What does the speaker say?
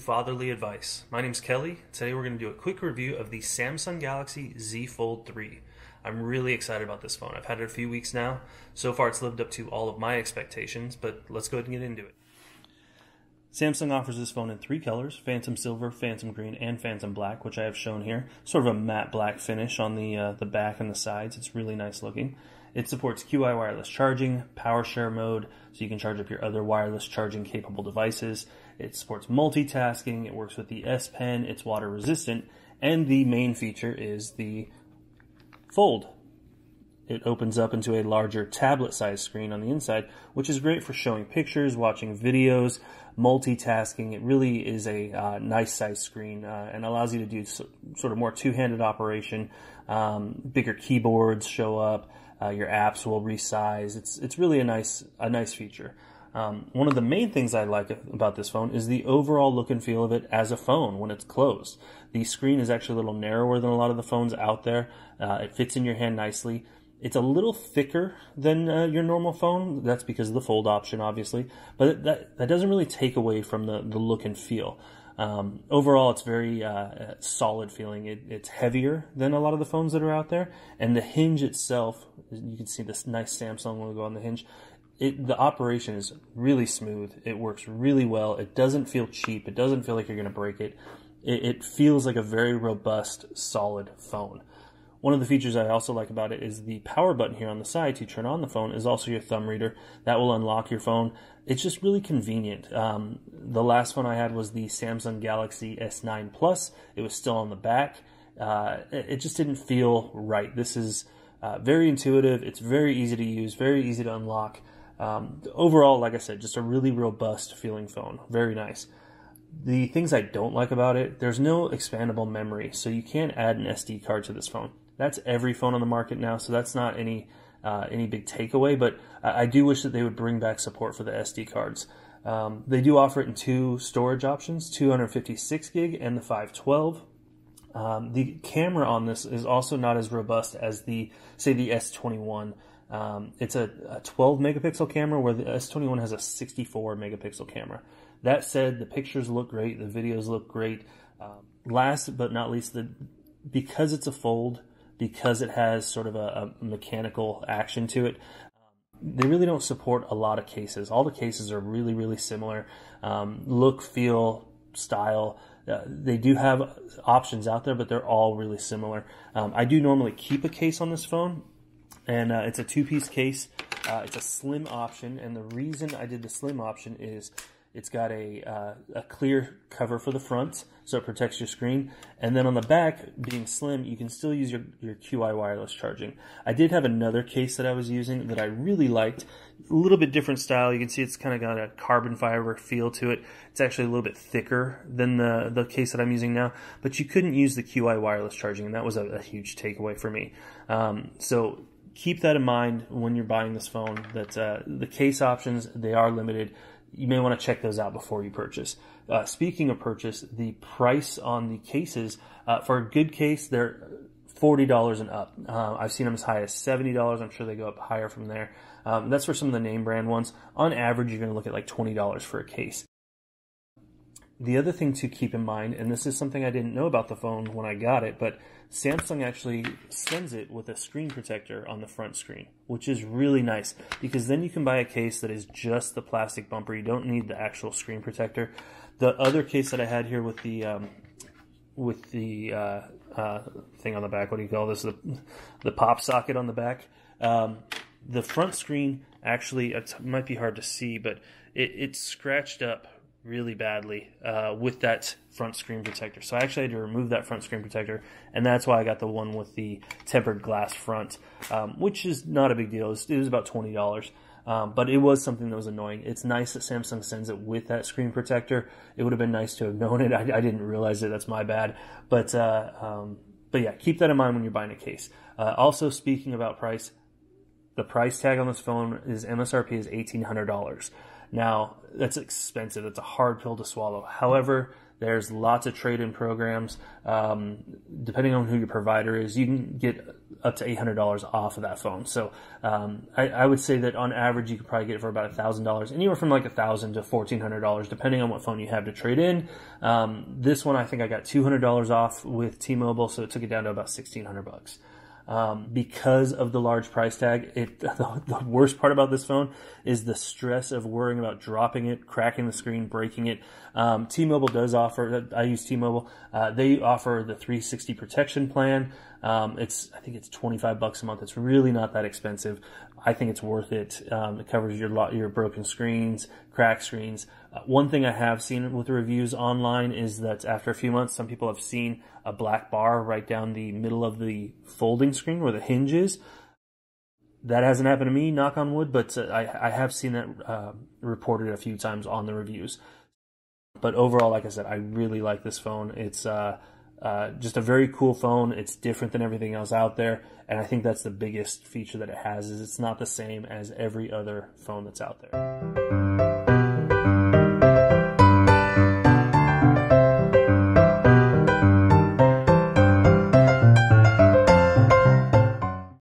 fatherly advice. My name's Kelly. Today we're going to do a quick review of the Samsung Galaxy Z Fold 3. I'm really excited about this phone. I've had it a few weeks now. So far it's lived up to all of my expectations, but let's go ahead and get into it. Samsung offers this phone in three colors: Phantom Silver, Phantom Green, and Phantom Black, which I have shown here. Sort of a matte black finish on the back and the sides. It's really nice looking. It supports QI wireless charging, power share mode, so you can charge up your other wireless charging capable devices. It supports multitasking, it works with the S Pen, it's water resistant, and the main feature is the fold. It opens up into a larger tablet-sized screen on the inside, which is great for showing pictures, watching videos, multitasking. It really is a nice size screen and allows you to do sort of more two-handed operation. Bigger keyboards show up. Your apps will resize. It's really a nice feature. One of the main things I like about this phone is the overall look and feel of it as a phone when it's closed. The screen is actually a little narrower than a lot of the phones out there. It fits in your hand nicely. It's a little thicker than your normal phone. That's because of the fold option, obviously. But that doesn't really take away from the look and feel. Overall, it's very solid feeling. It's heavier than a lot of the phones that are out there. And the hinge itself, you can see this nice Samsung logo on the hinge. The operation is really smooth. It works really well. It doesn't feel cheap. It doesn't feel like you're going to break it. It feels like a very robust, solid phone. One of the features I also like about it is the power button here on the side to turn on the phone is also your thumb reader. That will unlock your phone. It's just really convenient. The last phone I had was the Samsung Galaxy S9 Plus. It was still on the back. It just didn't feel right. This is very intuitive. It's very easy to use, very easy to unlock. Overall, like I said, just a really robust feeling phone. Very nice. The things I don't like about it, there's no expandable memory, so you can't add an SD card to this phone. That's every phone on the market now, so that's not any big takeaway, but I do wish that they would bring back support for the SD cards. They do offer it in two storage options, 256 gig and the 512. The camera on this is also not as robust as the S21. It's a 12 megapixel camera where the S21 has a 64 megapixel camera. That said, the pictures look great, the videos look great. Last but not least, because it's a fold, because it has sort of a mechanical action to it, they really don't support a lot of cases. All the cases are really, really similar. Look, feel, style. They do have options out there, but they're all really similar. I do normally keep a case on this phone, and it's a two-piece case. It's a slim option, and the reason I did the slim option is it's got a clear cover for the front, so it protects your screen. And then on the back, being slim, you can still use your QI wireless charging. I did have another case that I was using that I really liked. A little bit different style. You can see it's kind of got a carbon fiber feel to it. It's actually a little bit thicker than the case that I'm using now. But you couldn't use the QI wireless charging, and that was a huge takeaway for me. So keep that in mind when you're buying this phone, that the case options, they are limited. You may want to check those out before you purchase. Speaking of purchase, the price on the cases, for a good case, they're $40 and up. I've seen them as high as $70. I'm sure they go up higher from there. That's for some of the name brand ones. On average, you're going to look at like $20 for a case. The other thing to keep in mind, and this is something I didn't know about the phone when I got it, but Samsung actually sends it with a screen protector on the front screen, which is really nice because then you can buy a case that is just the plastic bumper. You don't need the actual screen protector. The other case that I had here with the thing on the back, what do you call this? The pop socket on the back. The front screen actually, it might be hard to see, but it's scratched up really badly with that front screen protector. So I actually had to remove that front screen protector, and that's why I got the one with the tempered glass front, which is not a big deal. It was about $20, but it was something that was annoying. It's nice that Samsung sends it with that screen protector. It would have been nice to have known it. I didn't realize it. That's my bad. But yeah, keep that in mind when you're buying a case. Also, speaking about price, the price tag on this phone is MSRP is $1,800. Now, that's expensive. It's a hard pill to swallow. However, there's lots of trade-in programs. Depending on who your provider is, you can get up to $800 off of that phone. So I would say that on average you could probably get it for about $1,000, anywhere from like $1,000 to $1,400, depending on what phone you have to trade in. This one I think I got $200 off with T-Mobile, so it took it down to about $1,600. Because of the large price tag, the worst part about this phone is the stress of worrying about dropping it, cracking the screen, breaking it. T-Mobile does offer, I use T-Mobile, they offer the 360 protection plan. I think it's $25 a month. It's really not that expensive. I think it's worth it. It covers your broken screens, cracked screens. One thing I have seen with the reviews online is that after a few months, some people have seen a black bar right down the middle of the folding screen where the hinge is. That hasn't happened to me, knock on wood, but I have seen that reported a few times on the reviews. But overall, like I said, I really like this phone. It's just a very cool phone. It's different than everything else out there, and I think that's the biggest feature that it has, is it's not the same as every other phone that's out there.